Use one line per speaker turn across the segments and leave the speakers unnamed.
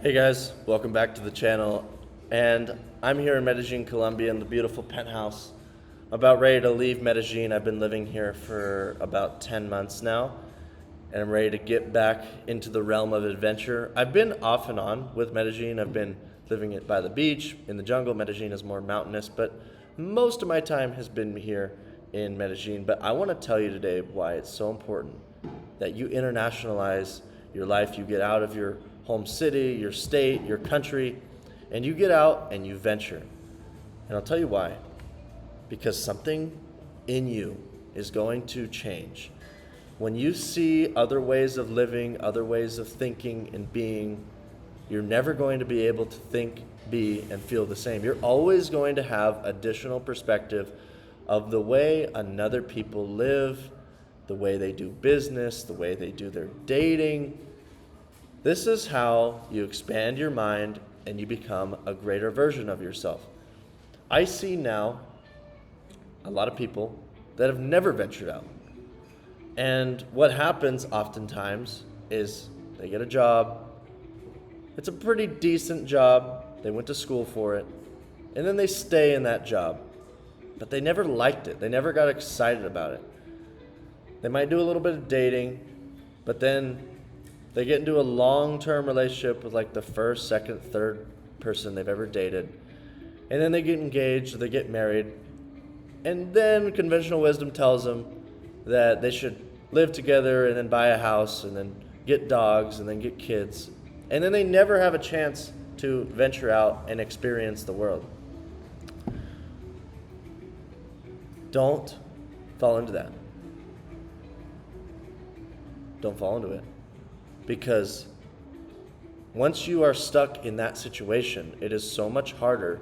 Hey guys, welcome back to the channel. And I'm here in Medellin, Colombia in the beautiful penthouse. About ready to leave Medellin. I've been living here for about 10 months now, and I'm ready to get back into the realm of adventure. I've been off and on with Medellin. I've been living it by the beach, in the jungle. Medellin is more mountainous, but most of my time has been here in Medellin. But I want to tell you today why it's so important that you internationalize your life. You get out of your home city, your state, your country, and you get out and you venture. And I'll tell you why. Because something in you is going to change. When you see other ways of living, other ways of thinking and being, you're never going to be able to think, be, and feel the same. You're always going to have additional perspective of the way another people live, the way they do business, the way they do their dating. This is how you expand your mind and you become a greater version of yourself. I see now a lot of people that have never ventured out. And what happens oftentimes is they get a job. It's a pretty decent job. They went to school for it. And then they stay in that job. But they never liked it. They never got excited about it. They might do a little bit of dating, but then they get into a long-term relationship with like the first, second, third person they've ever dated. And then they get engaged, or they get married. And then conventional wisdom tells them that they should live together and then buy a house and then get dogs and then get kids. And then they never have a chance to venture out and experience the world. Don't fall into that. Don't fall into it. Because once you are stuck in that situation, it is so much harder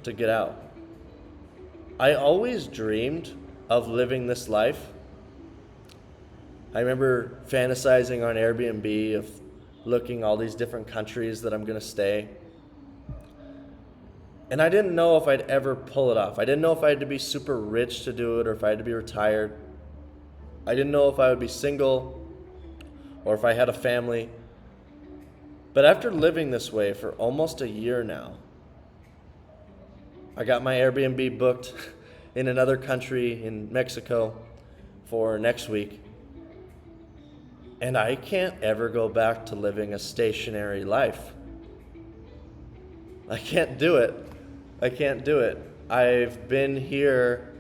to get out. I always dreamed of living this life. I remember fantasizing on Airbnb of looking all these different countries that I'm going to stay. And I didn't know if I'd ever pull it off. I didn't know if I had to be super rich to do it or if I had to be retired. I didn't know if I would be single or if I had a family. But after living this way for almost a year now, I got my Airbnb booked in another country in Mexico for next week. And I can't ever go back to living a stationary life. I can't do it. I can't do it. I've been here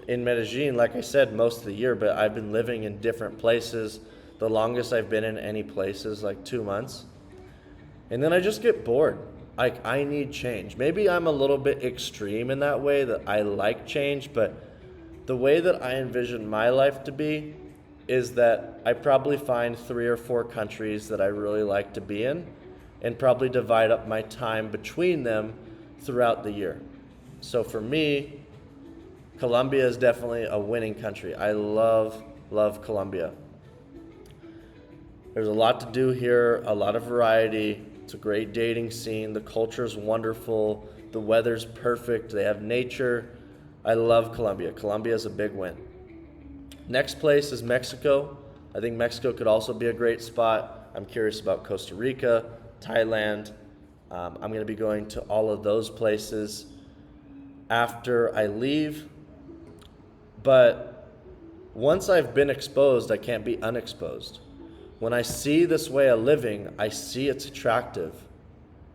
in Medellin, like I said, most of the year, but I've been living in different places. The longest I've been in any place is like 2 months. And then I just get bored. I need change. Maybe I'm a little bit extreme in that way, that I like change, but the way that I envision my life to be is that I probably find 3 or 4 countries that I really like to be in and probably divide up my time between them throughout the year. So for me, Colombia is definitely a winning country. I love Colombia. There's a lot to do here, a lot of variety. It's a great dating scene. The culture's wonderful. The weather's perfect. They have nature. I love Colombia. Colombia is a big win. Next place is Mexico. I think Mexico could also be a great spot. I'm curious about Costa Rica, Thailand. I'm going to be going to all of those places after I leave. But once I've been exposed, I can't be unexposed. When I see this way of living, I see it's attractive.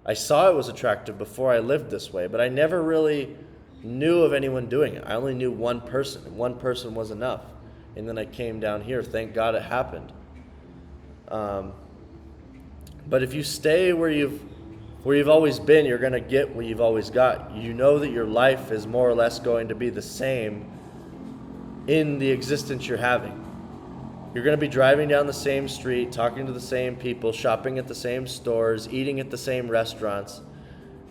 I saw it was attractive before I lived this way, but I never really knew of anyone doing it. I only knew one person, and one person was enough. And then I came down here. Thank God it happened. But if you stay where you've always been, you're going to get what you've always got. You know that your life is more or less going to be the same in the existence you're having. You're going to be driving down the same street, talking to the same people, shopping at the same stores, eating at the same restaurants.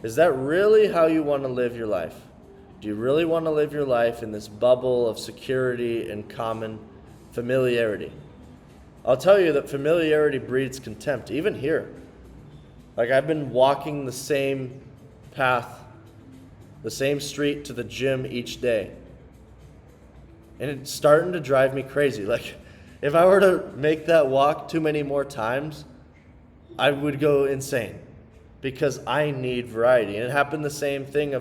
Is that really how you want to live your life? Do you really want to live your life in this bubble of security and common familiarity? I'll tell you that familiarity breeds contempt, even here. Like, I've been walking the same path, the same street to the gym each day. And it's starting to drive me crazy. Like, if I were to make that walk too many more times, I would go insane. because I need variety. And it happened the same thing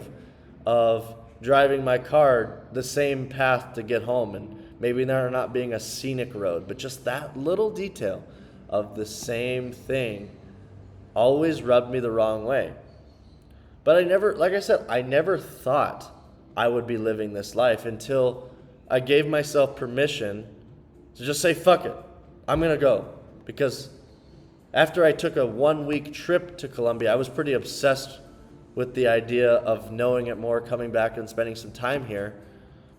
of driving my car the same path to get home, and maybe there not being a scenic road, but just that little detail of the same thing always rubbed me the wrong way. But I never, like I said, I never thought I would be living this life until I gave myself permission to just say, fuck it, I'm going to go. Because after I took a 1-week trip to Colombia, I was pretty obsessed with the idea of knowing it more, coming back and spending some time here.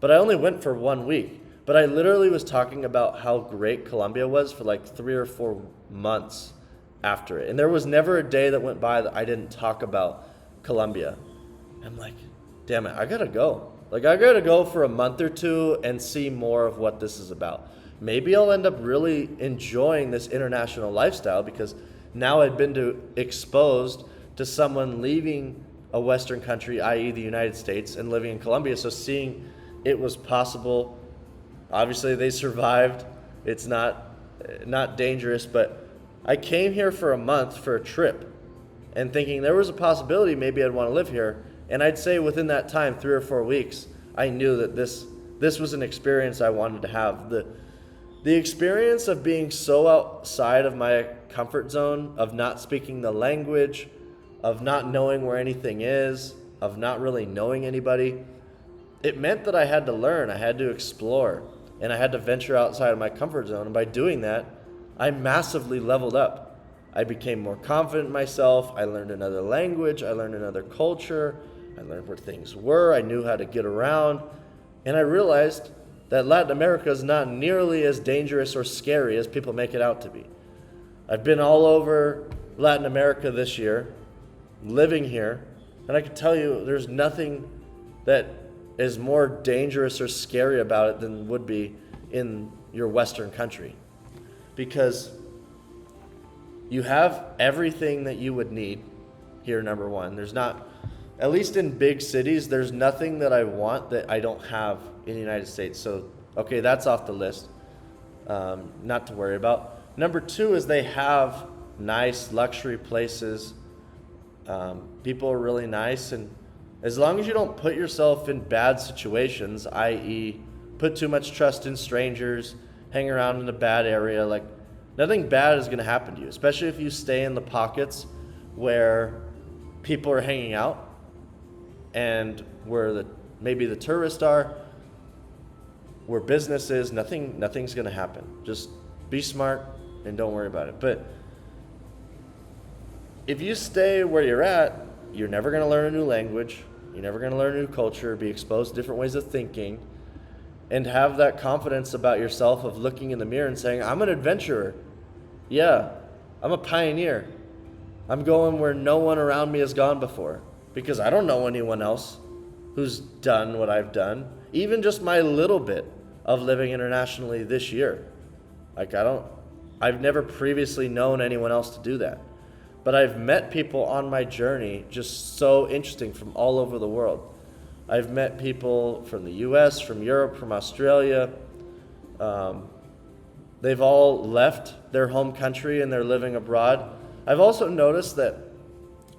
But I only went for 1 week. But I literally was talking about how great Colombia was for like 3 or 4 months after it. And there was never a day that went by that I didn't talk about Colombia. I'm like, damn it, I gotta go. Like, I gotta go for a month or two and see more of what this is about. Maybe I'll end up really enjoying this international lifestyle, because now I've been exposed to someone leaving a Western country, i.e. the United States, and living in Colombia. So seeing it was possible, obviously they survived. It's not dangerous, but I came here for a month for a trip and thinking there was a possibility maybe I'd want to live here. And I'd say within that time, 3 or 4 weeks, I knew that this was an experience I wanted to have. The experience of being so outside of my comfort zone, of not speaking the language, of not knowing where anything is, of not really knowing anybody, it meant that I had to learn, I had to explore, and I had to venture outside of my comfort zone. And by doing that, I massively leveled up. I became more confident in myself. I learned another language. I learned another culture. I learned where things were. I knew how to get around. And I realized that Latin America is not nearly as dangerous or scary as people make it out to be. I've been all over Latin America this year, living here, and I can tell you there's nothing that is more dangerous or scary about it than would be in your Western country. Because you have everything that you would need here, number one. There's not, at least in big cities, there's nothing that I want that I don't have in the United States. So, okay, that's off the list. Not to worry about. Number two is they have nice luxury places. People are really nice, and as long as you don't put yourself in bad situations, i.e. put too much trust in strangers, hang around in a bad area, like nothing bad is going to happen to you, especially if you stay in the pockets where people are hanging out and where maybe the tourists are, where business is. Nothing's going to happen. Just be smart and don't worry about it. But if you stay where you're at, you're never going to learn a new language. You're never going to learn a new culture, be exposed to different ways of thinking, and have that confidence about yourself of looking in the mirror and saying, I'm an adventurer. Yeah, I'm a pioneer. I'm going where no one around me has gone before, because I don't know anyone else who's done what I've done. Even just my little bit of living internationally this year. Like I've never previously known anyone else to do that. But I've met people on my journey just so interesting from all over the world. I've met people from the US, from Europe, from Australia. They've all left their home country and they're living abroad. I've also noticed that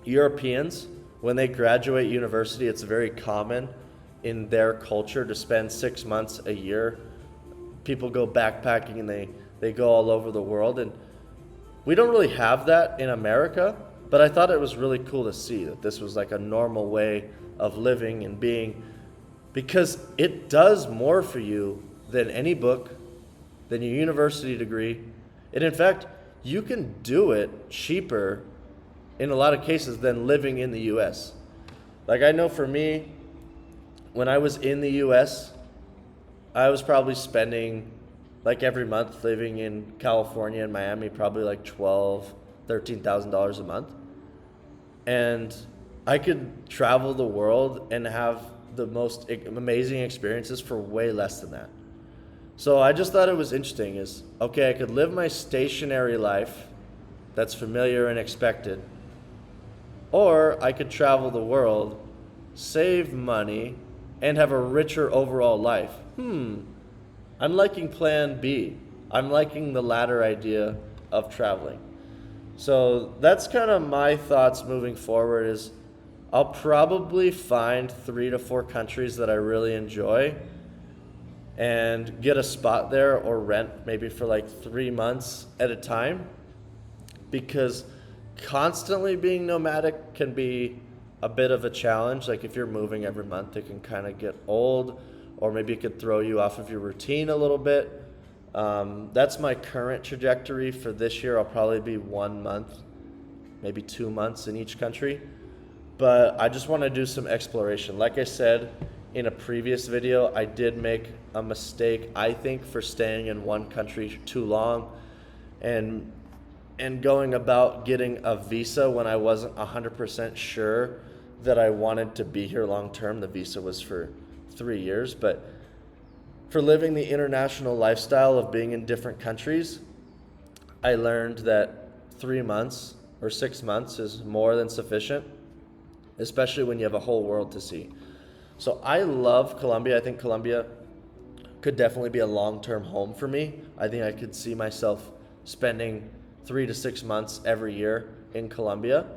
Europeans, when they graduate university, it's very common in their culture to spend 6 months a year. People go backpacking and they go all over the world. And we don't really have that in America, but I thought it was really cool to see that this was like a normal way of living and being, because it does more for you than any book, than your university degree. And in fact, you can do it cheaper in a lot of cases than living in the US. Like I know for me, when I was in the US, I was probably spending like every month living in California and Miami, probably like $13,000 a month. And I could travel the world and have the most amazing experiences for way less than that. So I just thought it was interesting is, okay, I could live my stationary life that's familiar and expected, or I could travel the world, save money, and have a richer overall life. I'm liking plan B. I'm liking the latter idea of traveling. So that's kind of my thoughts moving forward is I'll probably find 3 to 4 countries that I really enjoy and get a spot there or rent maybe for like 3 months at a time, because constantly being nomadic can be a bit of a challenge. Like if you're moving every month, it can kind of get old, or maybe it could throw you off of your routine a little bit. That's my current trajectory for this year. I'll probably be 1 month, maybe 2 months in each country. But I just want to do some exploration. Like I said in a previous video, I did make a mistake, I think, for staying in one country too long and going about getting a visa when I wasn't 100% sure that I wanted to be here long term. The visa was for 3 years, but for living the international lifestyle of being in different countries, I learned that 3 months or 6 months is more than sufficient, especially when you have a whole world to see. So I love Colombia. I think Colombia could definitely be a long-term home for me. I think I could see myself spending 3 to 6 months every year in Colombia.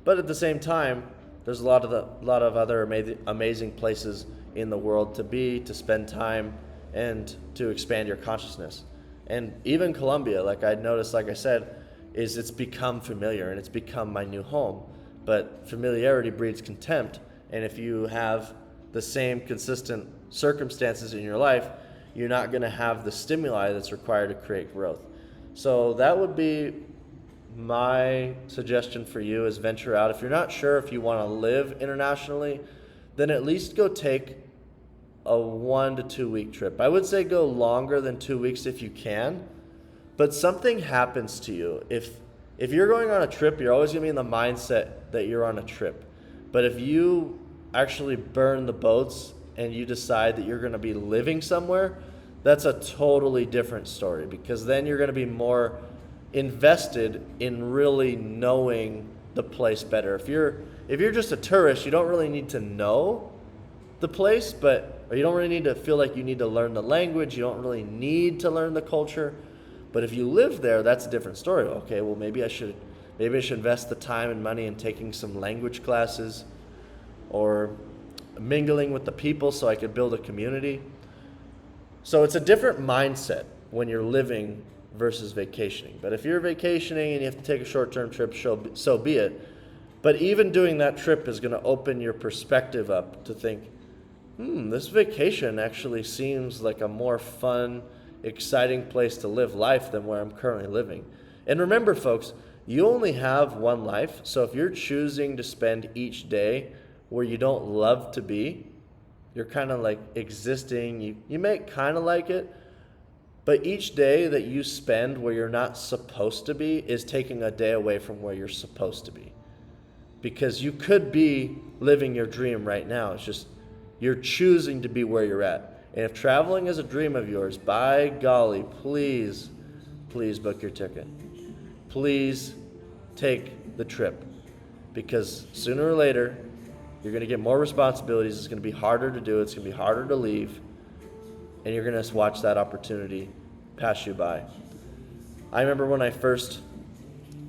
But at the same time, there's a lot of other amazing places in the world to be, to spend time, and to expand your consciousness. And even Colombia, like I noticed, like I said, is it's become familiar and it's become my new home. But familiarity breeds contempt, and if you have the same consistent circumstances in your life, you're not going to have the stimuli that's required to create growth. So that would be my suggestion for you, is venture out. If you're not sure if you want to live internationally, then at least go take a 1 to 2 week trip. I would say go longer than 2 weeks if you can, but something happens to you. If you're going on a trip, you're always going to be in the mindset that you're on a trip. But if you actually burn the boats and you decide that you're going to be living somewhere, that's a totally different story, because then you're going to be more invested in really knowing the place better. If you're just a tourist, you don't really need to know the place, or you don't really need to feel like you need to learn the language. You don't really need to learn the culture. But if you live there, that's a different story. Okay, well, maybe I should invest the time and money in taking some language classes or mingling with the people so I could build a community. So it's a different mindset when you're living versus vacationing. But if you're vacationing and you have to take a short-term trip, so be it. But even doing that trip is going to open your perspective up to think, this vacation actually seems like a more fun, exciting place to live life than where I'm currently living. And remember, folks, you only have one life. So if you're choosing to spend each day where you don't love to be, you're kind of like existing, you may kind of like it, but each day that you spend where you're not supposed to be is taking a day away from where you're supposed to be. Because you could be living your dream right now. It's just you're choosing to be where you're at. And if traveling is a dream of yours, by golly, please book your ticket. Please take the trip. Because sooner or later, you're going to get more responsibilities. It's going to be harder to do. It's going to be harder to leave. And you're going to watch that opportunity pass you by. I remember when I first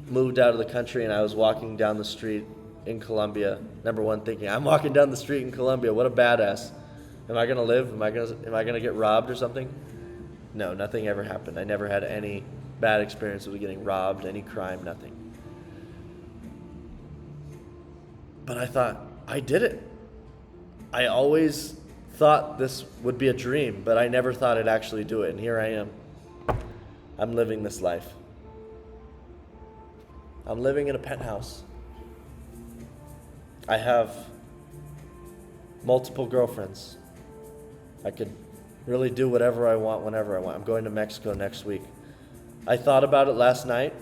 moved out of the country and I was walking down the street in Colombia, number one thinking, I'm walking down the street in Colombia, what a badass. Am I going to live? Am I going to get robbed or something? No, nothing ever happened. I never had any bad experience with getting robbed, any crime, nothing. But I thought, I did it. I always thought this would be a dream, but I never thought I'd actually do it. And here I am. I'm living this life. I'm living in a penthouse. I have multiple girlfriends. I could really do whatever I want, whenever I want. I'm going to Mexico next week. I thought about it last night.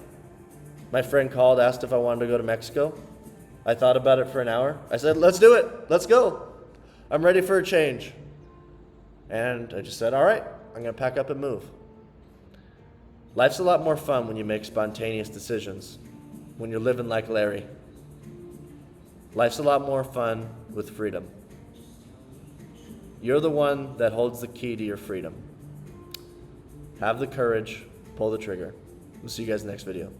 My friend called, asked if I wanted to go to Mexico. I thought about it for an hour. I said, let's do it. Let's go. I'm ready for a change. And I just said, all right, I'm going to pack up and move. Life's a lot more fun when you make spontaneous decisions, when you're living like Larry. Life's a lot more fun with freedom. You're the one that holds the key to your freedom. Have the courage, pull the trigger. We'll see you guys next video.